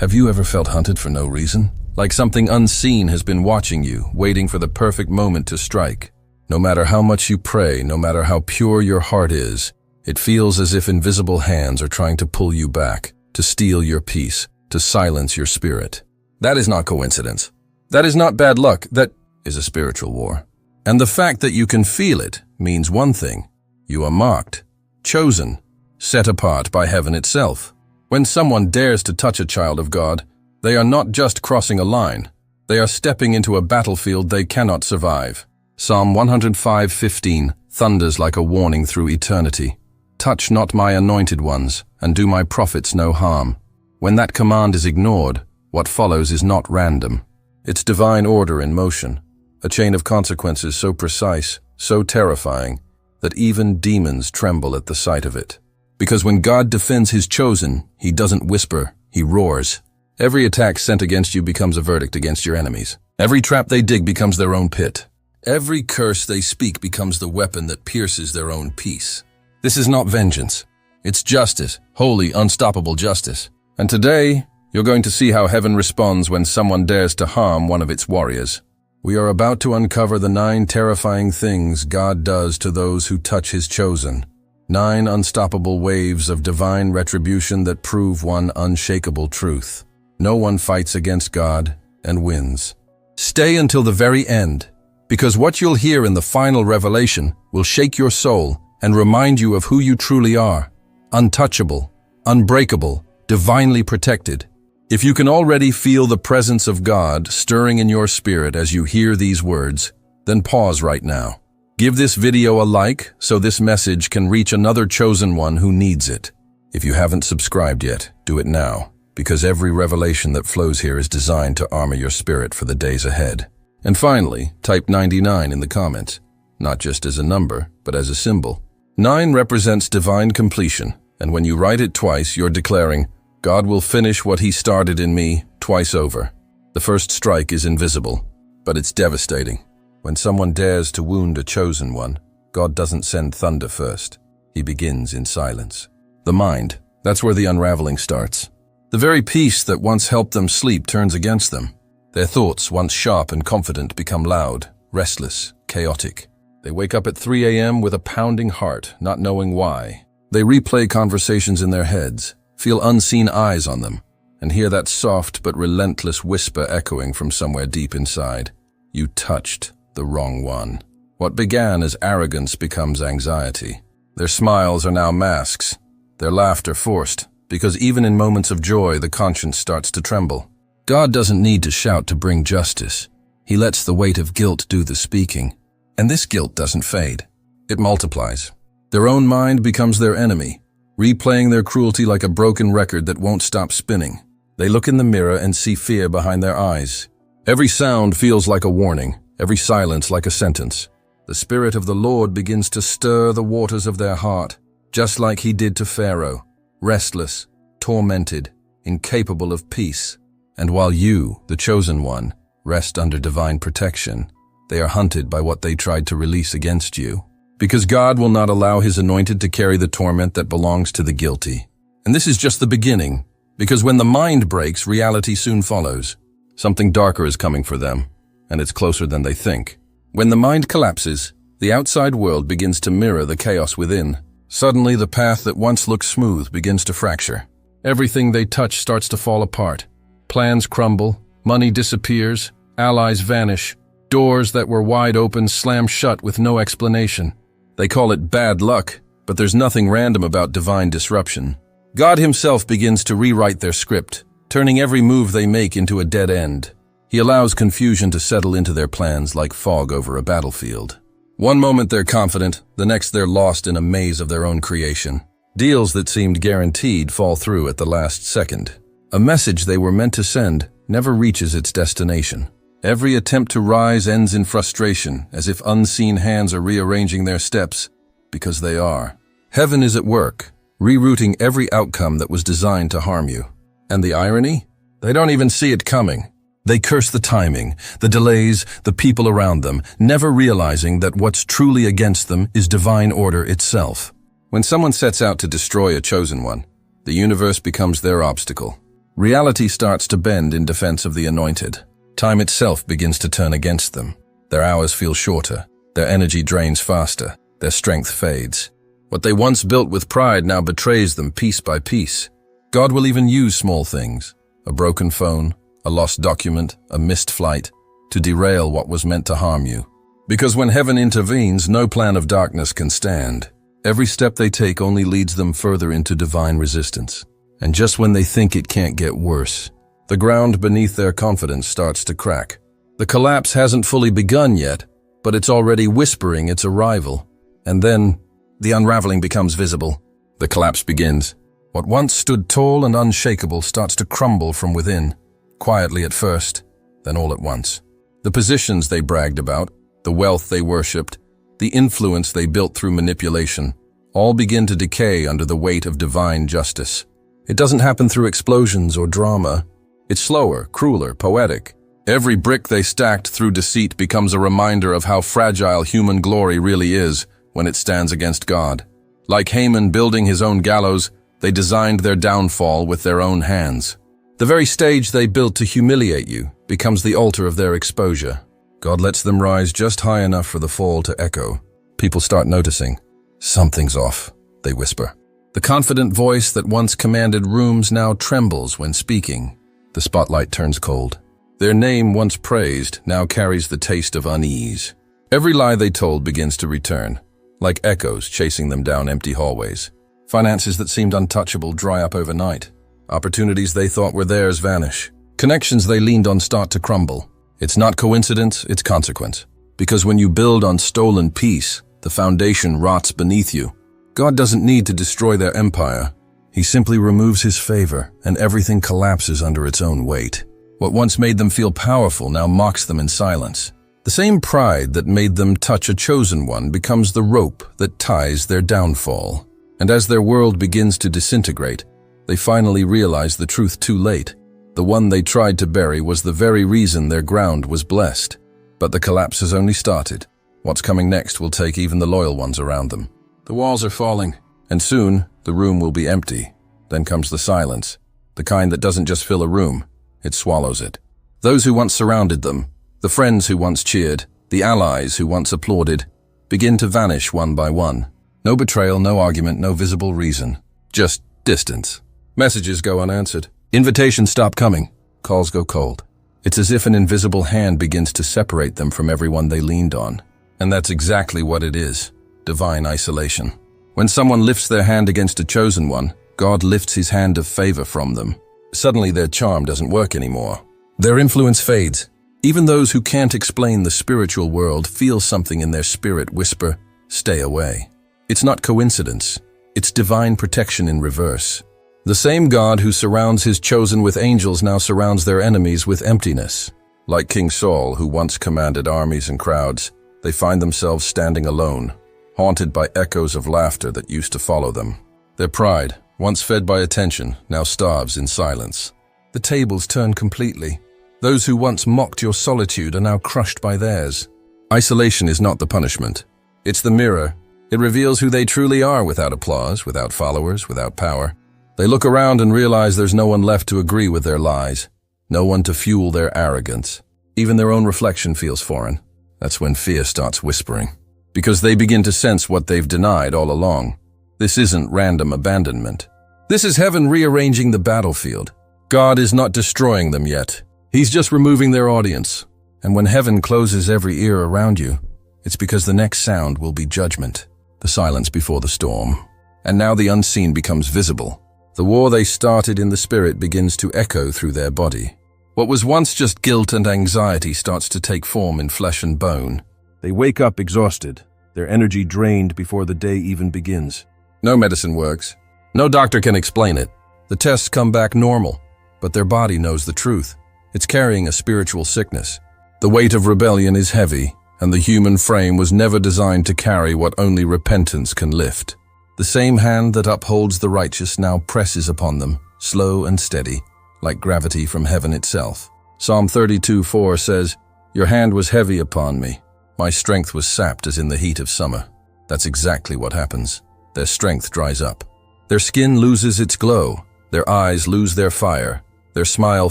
Have you ever felt hunted for no reason? Like something unseen has been watching you, waiting for the perfect moment to strike. No matter how much you pray, no matter how pure your heart is, it feels as if invisible hands are trying to pull you back, to steal your peace, to silence your spirit. That is not coincidence. That is not bad luck. That is a spiritual war. And the fact that you can feel it means one thing. You are marked, chosen, set apart by heaven itself. When someone dares to touch a child of God, they are not just crossing a line. They are stepping into a battlefield they cannot survive. Psalm 105:15 thunders like a warning through eternity. Touch not my anointed ones, and do my prophets no harm. When that command is ignored, what follows is not random. It's divine order in motion, a chain of consequences so precise, so terrifying, that even demons tremble at the sight of it. Because when God defends his chosen, he doesn't whisper, he roars. Every attack sent against you becomes a verdict against your enemies. Every trap they dig becomes their own pit. Every curse they speak becomes the weapon that pierces their own peace. This is not vengeance. It's justice, holy, unstoppable justice. And today, you're going to see how heaven responds when someone dares to harm one of its warriors. We are about to uncover the 9 terrifying things God does to those who touch his chosen. 9 unstoppable waves of divine retribution that prove one unshakable truth. No one fights against God and wins. Stay until the very end, because what you'll hear in the final revelation will shake your soul and remind you of who you truly are. Untouchable, unbreakable, divinely protected. If you can already feel the presence of God stirring in your spirit as you hear these words, then pause right now. Give this video a like so this message can reach another chosen one who needs it. If you haven't subscribed yet, do it now, because every revelation that flows here is designed to armor your spirit for the days ahead. And finally, type 99 in the comments, not just as a number, but as a symbol. 9 represents divine completion, and when you write it twice, you're declaring, God will finish what he started in me twice over. The first strike is invisible, but it's devastating. When someone dares to wound a chosen one, God doesn't send thunder first. He begins in silence. The mind, that's where the unraveling starts. The very peace that once helped them sleep turns against them. Their thoughts, once sharp and confident, become loud, restless, chaotic. They wake up at 3 a.m. with a pounding heart, not knowing why. They replay conversations in their heads, feel unseen eyes on them, and hear that soft but relentless whisper echoing from somewhere deep inside. You touched the wrong one. What began as arrogance becomes anxiety. Their smiles are now masks, their laughter forced, because even in moments of joy, the conscience starts to tremble. God doesn't need to shout to bring justice. He lets the weight of guilt do the speaking. And this guilt doesn't fade. It multiplies. Their own mind becomes their enemy, replaying their cruelty like a broken record that won't stop spinning. They look in the mirror and see fear behind their eyes. Every sound feels like a warning, every silence like a sentence. The Spirit of the Lord begins to stir the waters of their heart, just like he did to Pharaoh, restless, tormented, incapable of peace. And while you, the chosen one, rest under divine protection, they are hunted by what they tried to release against you. Because God will not allow his anointed to carry the torment that belongs to the guilty. And this is just the beginning, because when the mind breaks, reality soon follows. Something darker is coming for them, and it's closer than they think. When the mind collapses, the outside world begins to mirror the chaos within. Suddenly, the path that once looked smooth begins to fracture. Everything they touch starts to fall apart. Plans crumble, money disappears, allies vanish, doors that were wide open slam shut with no explanation. They call it bad luck, but there's nothing random about divine disruption. God himself begins to rewrite their script, turning every move they make into a dead end. He allows confusion to settle into their plans like fog over a battlefield. One moment they're confident, the next they're lost in a maze of their own creation. Deals that seemed guaranteed fall through at the last second. A message they were meant to send never reaches its destination. Every attempt to rise ends in frustration, as if unseen hands are rearranging their steps, because they are. Heaven is at work, rerouting every outcome that was designed to harm you. And the irony? They don't even see it coming. They curse the timing, the delays, the people around them, never realizing that what's truly against them is divine order itself. When someone sets out to destroy a chosen one, the universe becomes their obstacle. Reality starts to bend in defense of the anointed. Time itself begins to turn against them. Their hours feel shorter. Their energy drains faster. Their strength fades. What they once built with pride now betrays them piece by piece. God will even use small things, a broken phone, a lost document, a missed flight, to derail what was meant to harm you. Because when heaven intervenes, no plan of darkness can stand. Every step they take only leads them further into divine resistance. And just when they think it can't get worse, the ground beneath their confidence starts to crack. The collapse hasn't fully begun yet, but it's already whispering its arrival. And then, the unraveling becomes visible. The collapse begins. What once stood tall and unshakable starts to crumble from within, quietly at first, then all at once. The positions they bragged about, the wealth they worshipped, the influence they built through manipulation, all begin to decay under the weight of divine justice. It doesn't happen through explosions or drama. It's slower, crueler, poetic. Every brick they stacked through deceit becomes a reminder of how fragile human glory really is when it stands against God. Like Haman building his own gallows, they designed their downfall with their own hands. The very stage they built to humiliate you becomes the altar of their exposure. God lets them rise just high enough for the fall to echo. People start noticing. Something's off, they whisper. The confident voice that once commanded rooms now trembles when speaking. The spotlight turns cold. Their name, once praised, now carries the taste of unease. Every lie they told begins to return, like echoes chasing them down empty hallways. Finances that seemed untouchable dry up overnight. Opportunities they thought were theirs vanish. Connections they leaned on start to crumble. It's not coincidence, it's consequence. Because when you build on stolen peace, the foundation rots beneath you. God doesn't need to destroy their empire. He simply removes his favor, and everything collapses under its own weight. What once made them feel powerful now mocks them in silence. The same pride that made them touch a chosen one becomes the rope that ties their downfall. And as their world begins to disintegrate, they finally realize the truth too late. The one they tried to bury was the very reason their ground was blessed. But the collapse has only started. What's coming next will take even the loyal ones around them. The walls are falling, and soon the room will be empty. Then comes the silence, the kind that doesn't just fill a room, it swallows it. Those who once surrounded them, the friends who once cheered, the allies who once applauded, begin to vanish one by one. No betrayal, no argument, no visible reason. Just distance. Messages go unanswered. Invitations stop coming. Calls go cold. It's as if an invisible hand begins to separate them from everyone they leaned on. And that's exactly what it is. Divine isolation. When someone lifts their hand against a chosen one, God lifts his hand of favor from them. Suddenly their charm doesn't work anymore. Their influence fades. Even those who can't explain the spiritual world feel something in their spirit whisper, "Stay away." It's not coincidence. It's divine protection in reverse. The same God who surrounds his chosen with angels now surrounds their enemies with emptiness. Like King Saul, who once commanded armies and crowds, they find themselves standing alone, haunted by echoes of laughter that used to follow them. Their pride, once fed by attention, now starves in silence. The tables turn completely. Those who once mocked your solitude are now crushed by theirs. Isolation is not the punishment. It's the mirror. It reveals who they truly are without applause, without followers, without power. They look around and realize there's no one left to agree with their lies, no one to fuel their arrogance. Even their own reflection feels foreign. That's when fear starts whispering. Because they begin to sense what they've denied all along. This isn't random abandonment. This is heaven rearranging the battlefield. God is not destroying them yet. He's just removing their audience. And when heaven closes every ear around you, it's because the next sound will be judgment, the silence before the storm. And now the unseen becomes visible. The war they started in the spirit begins to echo through their body. What was once just guilt and anxiety starts to take form in flesh and bone. They wake up exhausted, their energy drained before the day even begins. No medicine works. No doctor can explain it. The tests come back normal, but their body knows the truth. It's carrying a spiritual sickness. The weight of rebellion is heavy, and the human frame was never designed to carry what only repentance can lift. The same hand that upholds the righteous now presses upon them, slow and steady, like gravity from heaven itself. Psalm 32:4 says, "Your hand was heavy upon me. My strength was sapped as in the heat of summer." That's exactly what happens. Their strength dries up. Their skin loses its glow. Their eyes lose their fire. Their smile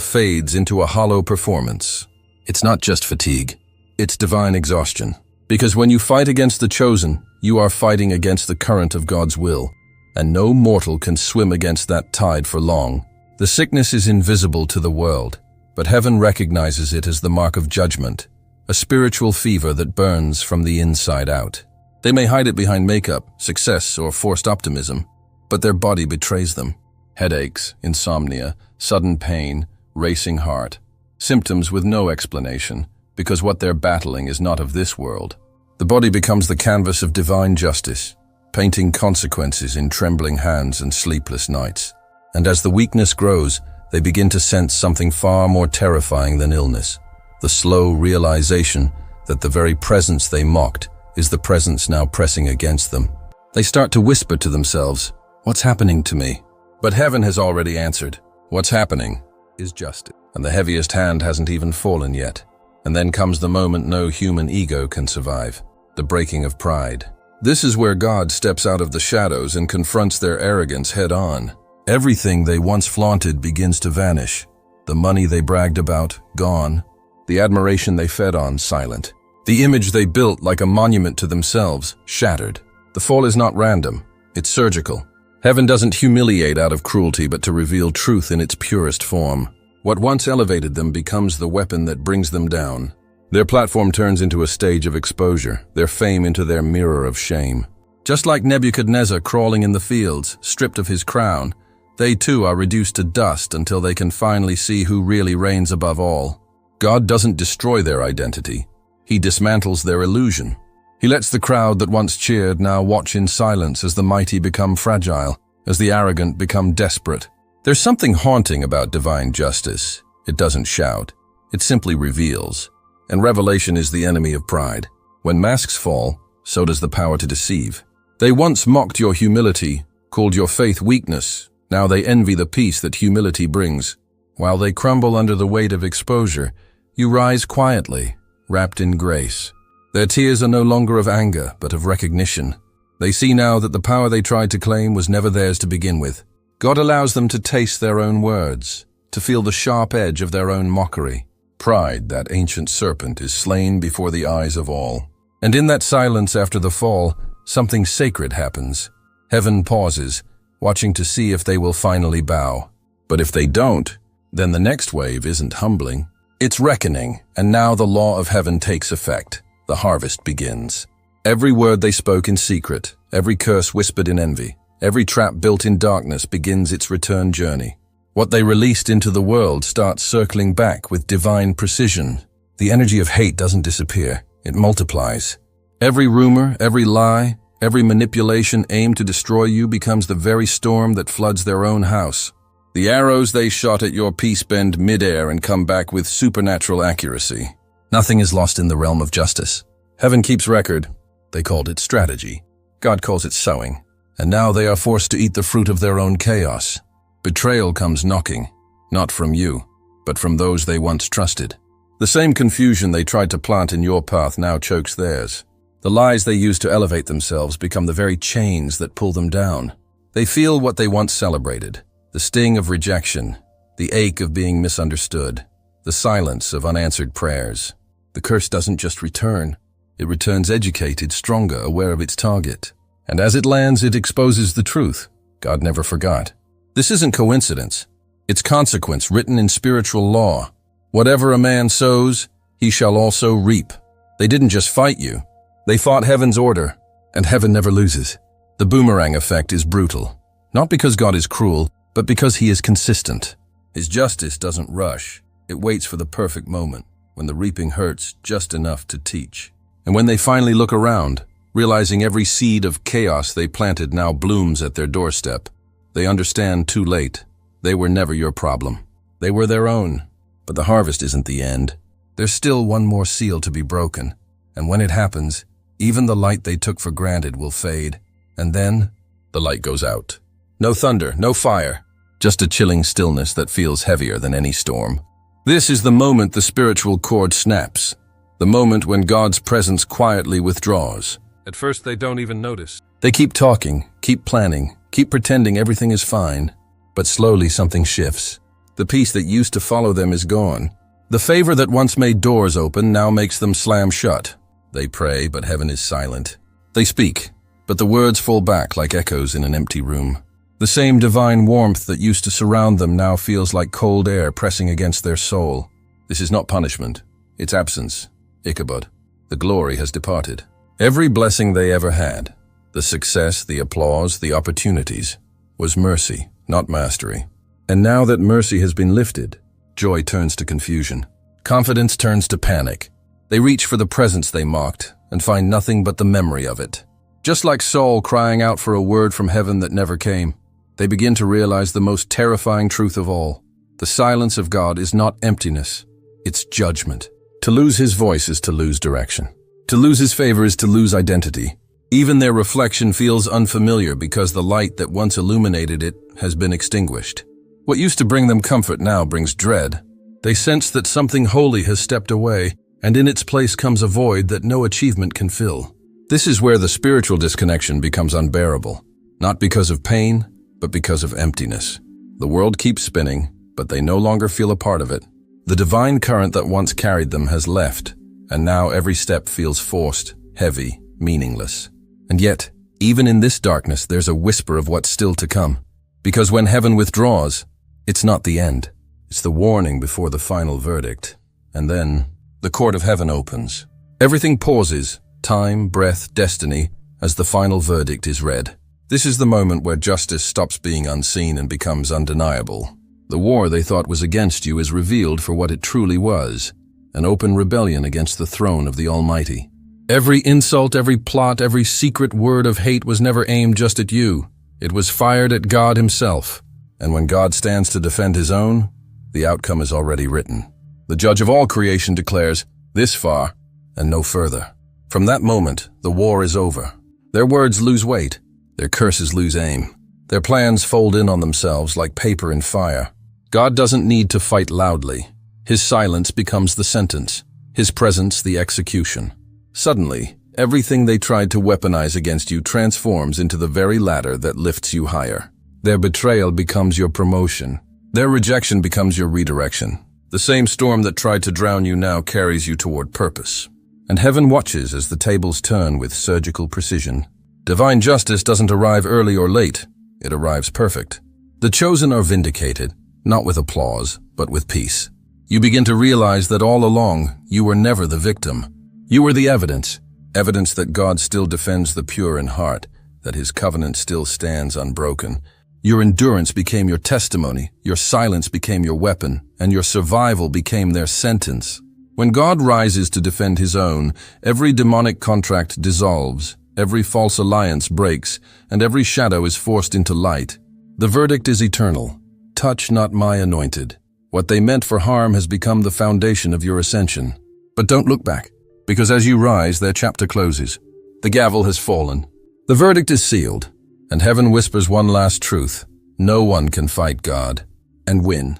fades into a hollow performance. It's not just fatigue. It's divine exhaustion. Because when you fight against the chosen, you are fighting against the current of God's will, and no mortal can swim against that tide for long. The sickness is invisible to the world, but heaven recognizes it as the mark of judgment, a spiritual fever that burns from the inside out. They may hide it behind makeup, success, or forced optimism, but their body betrays them. Headaches, insomnia, sudden pain, racing heart. Symptoms with no explanation, because what they're battling is not of this world. The body becomes the canvas of divine justice, painting consequences in trembling hands and sleepless nights. And as the weakness grows, they begin to sense something far more terrifying than illness. The slow realization that the very presence they mocked is the presence now pressing against them. They start to whisper to themselves, "What's happening to me?" But heaven has already answered. What's happening is justice, and the heaviest hand hasn't even fallen yet. And then comes the moment no human ego can survive, the breaking of pride. This is where God steps out of the shadows and confronts their arrogance head-on. Everything they once flaunted begins to vanish. The money they bragged about, gone. The admiration they fed on, silent. The image they built like a monument to themselves, shattered. The fall is not random, it's surgical. Heaven doesn't humiliate out of cruelty, but to reveal truth in its purest form. What once elevated them becomes the weapon that brings them down. Their platform turns into a stage of exposure, their fame into their mirror of shame. Just like Nebuchadnezzar crawling in the fields, stripped of his crown, they too are reduced to dust until they can finally see who really reigns above all. God doesn't destroy their identity. He dismantles their illusion. He lets the crowd that once cheered now watch in silence as the mighty become fragile, as the arrogant become desperate. There's something haunting about divine justice. It doesn't shout. It simply reveals. And revelation is the enemy of pride. When masks fall, so does the power to deceive. They once mocked your humility, called your faith weakness. Now they envy the peace that humility brings. While they crumble under the weight of exposure, you rise quietly, wrapped in grace. Their tears are no longer of anger, but of recognition. They see now that the power they tried to claim was never theirs to begin with. God allows them to taste their own words, to feel the sharp edge of their own mockery. Pride, that ancient serpent, is slain before the eyes of all. And in that silence after the fall, something sacred happens. Heaven pauses, watching to see if they will finally bow. But if they don't, then the next wave isn't humbling. It's reckoning, and now the law of heaven takes effect. The harvest begins. Every word they spoke in secret, every curse whispered in envy, every trap built in darkness begins its return journey. What they released into the world starts circling back with divine precision. The energy of hate doesn't disappear, it multiplies. Every rumor, every lie, every manipulation aimed to destroy you becomes the very storm that floods their own house. The arrows they shot at your peace bend mid-air and come back with supernatural accuracy. Nothing is lost in the realm of justice. Heaven keeps record. They called it strategy. God calls it sowing. And now they are forced to eat the fruit of their own chaos. Betrayal comes knocking, not from you, but from those they once trusted. The same confusion they tried to plant in your path now chokes theirs. The lies they used to elevate themselves become the very chains that pull them down. They feel what they once celebrated, the sting of rejection, the ache of being misunderstood, the silence of unanswered prayers. The curse doesn't just return. It returns educated, stronger, aware of its target. And as it lands, it exposes the truth. God never forgot. This isn't coincidence. It's consequence written in spiritual law. Whatever a man sows, he shall also reap. They didn't just fight you. They fought heaven's order, and heaven never loses. The boomerang effect is brutal. Not because God is cruel, but because he is consistent. His justice doesn't rush. It waits for the perfect moment, when the reaping hurts just enough to teach. And when they finally look around, realizing every seed of chaos they planted now blooms at their doorstep, they understand too late. They were never your problem. They were their own. But the harvest isn't the end. There's still one more seal to be broken. And when it happens, even the light they took for granted will fade. And then, the light goes out. No thunder, no fire, just a chilling stillness that feels heavier than any storm. This is the moment the spiritual cord snaps. The moment when God's presence quietly withdraws. At first, they don't even notice. They keep talking, keep planning, keep pretending everything is fine. But slowly something shifts. The peace that used to follow them is gone. The favor that once made doors open now makes them slam shut. They pray, but heaven is silent. They speak, but the words fall back like echoes in an empty room. The same divine warmth that used to surround them now feels like cold air pressing against their soul. This is not punishment. It's absence. Ichabod. The glory has departed. Every blessing they ever had, the success, the applause, the opportunities, was mercy, not mastery. And now that mercy has been lifted, joy turns to confusion. Confidence turns to panic. They reach for the presence they mocked and find nothing but the memory of it. Just like Saul crying out for a word from heaven that never came, they begin to realize the most terrifying truth of all. The silence of God is not emptiness, it's judgment. To lose his voice is to lose direction. To lose his favor is to lose identity. Even their reflection feels unfamiliar because the light that once illuminated it has been extinguished. What used to bring them comfort now brings dread. They sense that something holy has stepped away, and in its place comes a void that no achievement can fill. This is where the spiritual disconnection becomes unbearable, not because of pain, but because of emptiness. The world keeps spinning, but they no longer feel a part of it. The divine current that once carried them has left, and now every step feels forced, heavy, meaningless. And yet, even in this darkness, there's a whisper of what's still to come. Because when heaven withdraws, it's not the end. It's the warning before the final verdict. And then, the court of heaven opens. Everything pauses, time, breath, destiny, as the final verdict is read. This is the moment where justice stops being unseen and becomes undeniable. The war they thought was against you is revealed for what it truly was, an open rebellion against the throne of the Almighty. Every insult, every plot, every secret word of hate was never aimed just at you. It was fired at God himself. And when God stands to defend his own, the outcome is already written. The judge of all creation declares, "This far, and no further." From that moment, the war is over. Their words lose weight. Their curses lose aim. Their plans fold in on themselves like paper in fire. God doesn't need to fight loudly. His silence becomes the sentence, his presence the execution. Suddenly, everything they tried to weaponize against you transforms into the very ladder that lifts you higher. Their betrayal becomes your promotion. Their rejection becomes your redirection. The same storm that tried to drown you now carries you toward purpose. And heaven watches as the tables turn with surgical precision. Divine justice doesn't arrive early or late. It arrives perfect. The chosen are vindicated, not with applause, but with peace. You begin to realize that all along, you were never the victim. You were the evidence that God still defends the pure in heart, that his covenant still stands unbroken. Your endurance became your testimony, your silence became your weapon, and your survival became their sentence. When God rises to defend his own, every demonic contract dissolves, every false alliance breaks, and every shadow is forced into light. The verdict is eternal. Touch not my anointed. What they meant for harm has become the foundation of your ascension. But don't look back, because as you rise, their chapter closes. The gavel has fallen. The verdict is sealed, and heaven whispers one last truth. No one can fight God and win.